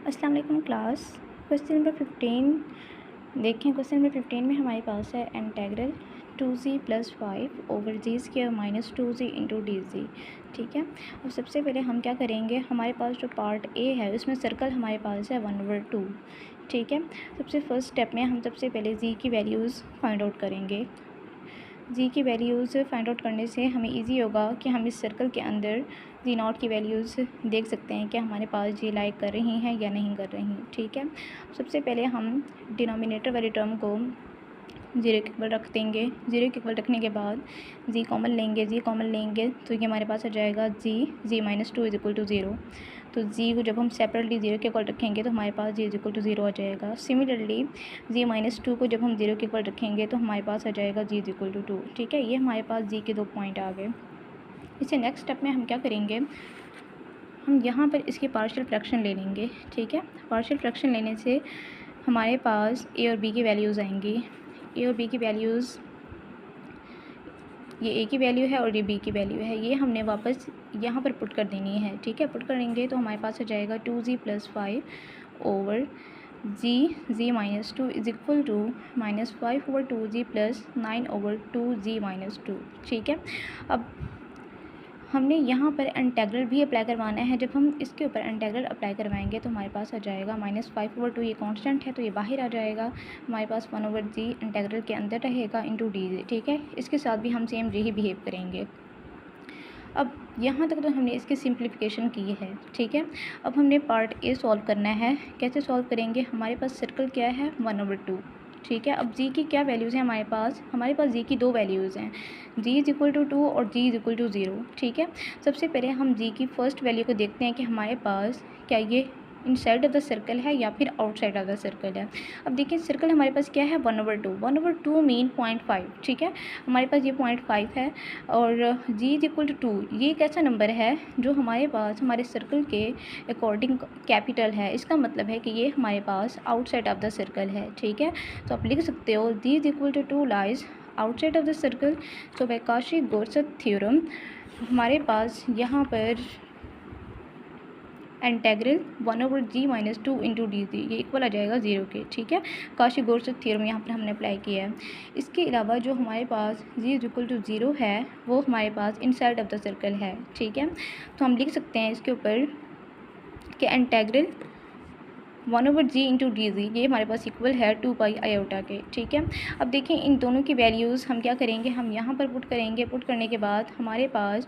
अस्सलाम वालेकुम class. Question number 15 देखें। क्वेश्चन नंबर 15 में हमारे पास है integral 2z + 5/g² - 2z × dz। ठीक है। अब सबसे पहले हम क्या करेंगे, हमारे पास जो पार्ट ए है उसमें सर्कल हमारे पास है 1/2। ठीक है। सबसे फर्स्ट स्टेप में हम सबसे पहले z की वैल्यूज़ फाइंड आउट करेंगे। जी की वैल्यूज़ फाइंड आउट करने से हमें इजी होगा कि हम इस सर्कल के अंदर जी नॉट की वैल्यूज़ देख सकते हैं कि हमारे पास जी लाइक कर रही हैं या नहीं कर रही। ठीक है। सबसे पहले हम डिनोमिनेटर वाली टर्म को 0 के इक्वल रख देंगे। 0 के इक्वल रखने के बाद जी कॉमन लेंगे तो ये हमारे पास आ जाएगा जी - 2 = 0। तो जी को जब हम सेपरेटली 0 के इक्वल रखेंगे तो हमारे पास जी = 0 आ जाएगा। सिमिलरली जी - 2 को जब हम 0 के इक्वल रखेंगे तो हमारे पास आ जाएगा जी = 2। ठीक है। ये हमारे पास जी के 2 पॉइंट आ गए। इससे नेक्स्ट स्टेप में हम क्या करेंगे, हम यहाँ पर इसकी पार्शियल फ्रैक्शन ले लेंगे। ठीक है। पार्शियल फ्रैक्शन लेने से हमारे पास ए और बी की वैल्यूज़ आएंगी। ए और बी की वैल्यूज़, ये ए की वैल्यू है और ये बी की वैल्यू है, ये हमने वापस यहाँ पर पुट कर देनी है। ठीक है। पुट करेंगे तो हमारे पास आ जाएगा 2z + 5 ओवर जी - 2 = -5/2z + 9/2z - 2। ठीक है। अब हमने यहाँ पर इंटेग्रल भी अप्लाई करवाना है। जब हम इसके ऊपर इंटेग्रल अप्लाई करवाएंगे तो हमारे पास आ जाएगा -5/2, ये कांस्टेंट है तो ये बाहर आ जाएगा। हमारे पास 1/g इंटेग्रल के अंदर रहेगा इंटू डी। ठीक है। इसके साथ भी हम सेम यही बिहेव करेंगे। अब यहाँ तक तो हमने इसकी सिंप्लीफिकेशन की है। ठीक है। अब हमने पार्ट ए सॉल्व करना है। कैसे सॉल्व करेंगे, हमारे पास सर्कल क्या है 1/2। ठीक है। अब जी की क्या वैल्यूज़ हैं हमारे पास जी की 2 वैल्यूज़ हैं, जी = 2 और जी = 0। ठीक है। सबसे पहले हम जी की फ़र्स्ट वैल्यू को देखते हैं कि हमारे पास क्या ये इनसाइड ऑफ द सर्कल है या फिर आउटसाइड ऑफ द सर्कल है। अब देखिए सर्कल हमारे पास क्या है 1/2। 1/2 मीन 0.5। ठीक है। हमारे पास ये 0.5 है और जी = 2 ये एक ऐसा नंबर है जो हमारे पास हमारे सर्कल के अकॉर्डिंग कैपिटल है। इसका मतलब है कि ये हमारे पास आउटसाइड ऑफ द सर्कल है। ठीक है। तो आप लिख सकते हो G = 2 lies outside of the circle. तो बाय काशी-गोरसत थ्योरम हमारे पास यहाँ पर इंटेग्रल 1/g - 2 × dz ये इक्वल आ जाएगा 0 के। ठीक है। काशी-गोरसत थ्योरम यहाँ पर हमने अप्लाई किया है। इसके अलावा जो हमारे पास g = 0 है वो हमारे पास इनसाइड ऑफ द सर्कल है। ठीक है। तो हम लिख सकते हैं इसके ऊपर कि इंटेग्रल 1/g × dz ये हमारे पास इक्वल है 2π/i के। ठीक है। अब देखें इन दोनों की वैल्यूज़ हम क्या करेंगे, हम यहाँ पर पुट करेंगे। पुट करने के बाद हमारे पास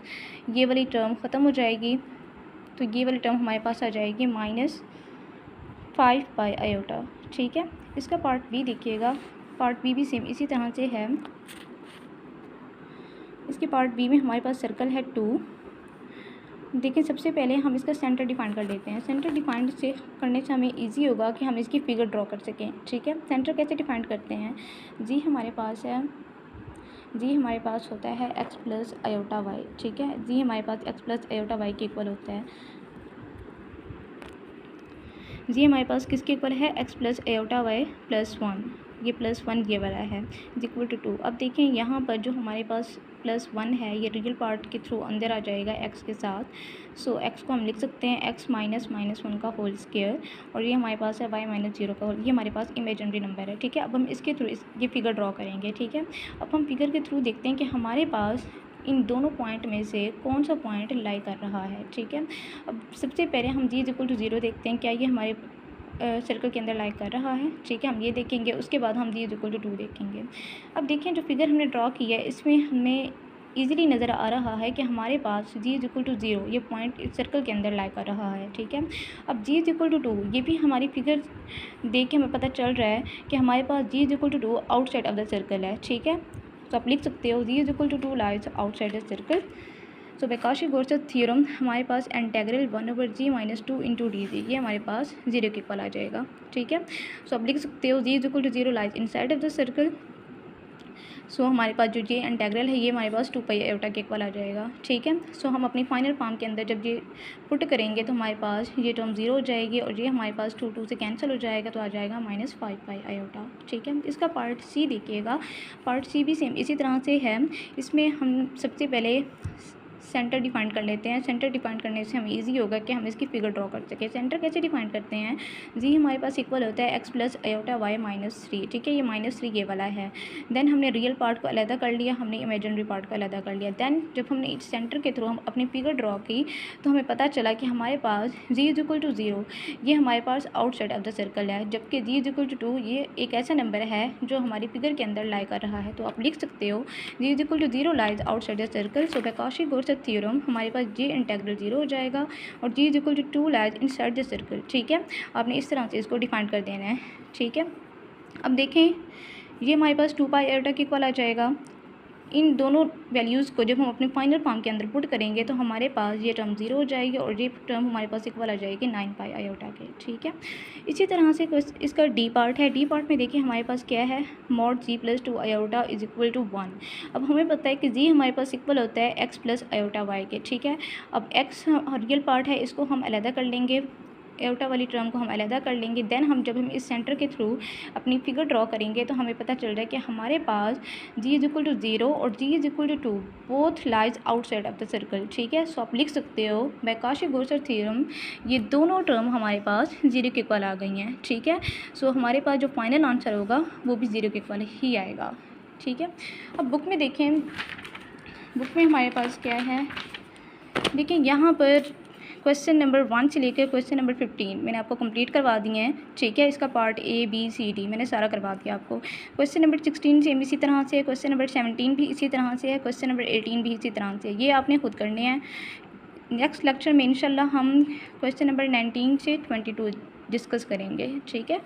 ये वाली टर्म ख़त्म हो जाएगी तो ये वाली टर्म हमारे पास आ जाएगी -5π/i। ठीक है। इसका पार्ट बी देखिएगा। पार्ट बी भी सेम इसी तरह से है। इसके पार्ट बी में हमारे पास सर्कल है 2। देखिए सबसे पहले हम इसका सेंटर डिफाइन कर लेते हैं। सेंटर डिफाइन से करने से हमें इजी होगा कि हम इसकी फिगर ड्रॉ कर सकें। ठीक है। सेंटर कैसे डिफाइन करते हैं, जी हमारे पास है, जी हमारे पास होता है x + i/y। ठीक है। जी हमारे पास x + i/y के इक्वल होता है। जी हमारे पास किसके इक्वल है, x + i/y + 1, ये +1 ये वाला है = 2। अब देखें यहाँ पर जो हमारे पास +1 है ये रियल पार्ट के थ्रू अंदर आ जाएगा x के साथ। सो x को हम लिख सकते हैं x - -1 का होल स्क्वायर और ये हमारे पास है y - 0 का होल। ये हमारे पास इमेजिनरी नंबर है। ठीक है। अब हम इसके थ्रू ये फिगर ड्रॉ करेंगे। ठीक है। अब हम फिगर के थ्रू देखते हैं कि हमारे पास इन दोनों पॉइंट में से कौन सा पॉइंट लाई कर रहा है। ठीक है। अब सबसे पहले हम जी = 0 देखते हैं, क्या ये हमारे सर्कल के अंदर लाई कर रहा है। ठीक है। हम ये देखेंगे, उसके बाद हम जी = 2 देखेंगे। अब देखें जो फिगर हमने ड्रॉ की है इसमें हमें ईज़िली नज़र आ रहा है कि हमारे पास जी = 0 ये पॉइंट इस सर्कल के अंदर लाई कर रहा है। ठीक है। अब जी = 2 ये भी हमारी फिगर देख के हमें पता चल रहा है कि हमारे पास G = 2 outside of the circle है। ठीक है। तो आप लिख सकते हो G = 2 lies outside the circle. So by Cauchy Goursat theorem हमारे पास इंटेग्रल 1/g - 2 × dz ये हमारे पास 0 के इक्वल आ जाएगा। ठीक है। सो आप लिख सकते हो G = 0 lies inside of the circle. So हमारे पास जो ये इंटेग्रल है ये हमारे पास 2π/i के इक्वल आ जाएगा। ठीक है। सो हम अपनी फाइनल फॉर्म के अंदर जब ये पुट करेंगे तो हमारे पास ये टर्म 0 हो जाएगी और ये हमारे पास 2 से कैंसिल हो जाएगा तो आ जाएगा -5π/i। ठीक है। इसका पार्ट सी देखिएगा। पार्ट सी भी सेम इसी तरह से है। इसमें हम सबसे पहले सेंटर डिफाइन कर लेते हैं। सेंटर डिफाइन करने से हमें इजी होगा कि हम इसकी फिगर ड्रॉ कर सकें। सेंटर कैसे डिफाइन करते हैं, जी हमारे पास इक्वल होता है x plus iota y minus 3, ठीक है, ये -3 ये वाला है। देन हमने रियल पार्ट को अलग कर लिया, हमने इमेजिनरी पार्ट को अलग कर लिया। देन जब हमने इस सेंटर के थ्रू हम अपनी फिगर ड्रॉ की तो हमें पता चला कि हमारे पास z इज इक्वल टू 0 ये हमारे पास आउटसाइड ऑफ द सर्कल है, जबकि z इज इक्वल टू 2 ये एक ऐसा नंबर है जो हमारी फिगर के अंदर लाई कर रहा है। तो आप लिख सकते हो z is equal to 0 lies outside the circle. So by Cauchy Goursat theorem हमारे पास j इंटेग्रल 0 हो जाएगा और g is equal to 2 lies inside the circle, ठीक है। आपने इस तरह से इसको डिफाइन कर देना है, ठीक है। अब देखें ये हमारे पास 2 पाई आयोटा के इक्वल आ जाएगा। इन दोनों वैल्यूज़ को जब हम अपने फाइनल फॉर्म के अंदर पुट करेंगे तो हमारे पास ये टर्म 0 हो जाएगी और ये टर्म हमारे पास इक्वल आ जाएगी 9 पाई आयोटा के, ठीक है। इसी तरह से इसका डी पार्ट है। डी पार्ट में देखिए हमारे पास क्या है, mod G plus 2 iota is equal to 1। अब हमें पता है कि जी हमारे पास इक्वल होता है एक्स प्लस आयोटा वाई के, ठीक है। अब एक्स रियल पार्ट है, इसको हम अलग कर लेंगे, आयोटा वाली टर्म को हम अलग कर लेंगे। देन हम जब हम इस सेंटर के थ्रू अपनी फिगर ड्रॉ करेंगे तो हमें पता चल रहा है कि हमारे पास g इज इक्वल टू 0 और g is equal to 2 both lies outside of the circle, ठीक है। सो आप लिख सकते हो बाय कॉची-गॉर्सर थ्योरम ये दोनों टर्म हमारे पास 0 के इक्वल आ गई हैं, ठीक है। सो हमारे पास जो फाइनल आंसर होगा वो भी 0 के इक्वल ही आएगा, ठीक है। अब बुक में देखें, बुक में हमारे पास क्या है, देखिए यहाँ पर क्वेश्चन नंबर 1 से लेकर क्वेश्चन नंबर 15 मैंने आपको कंप्लीट करवा दिए हैं, ठीक है। इसका part A B C D मैंने सारा करवा दिया आपको। क्वेश्चन नंबर 16 सेम इसी तरह से है, क्वेश्चन नंबर 17 भी इसी तरह से है, क्वेश्चन नंबर 18 भी इसी तरह से। ये आपने खुद करने हैं। नेक्स्ट लेक्चर में इंशाल्लाह हम क्वेश्चन नंबर 19 से 22 डिस्कस करेंगे, ठीक है।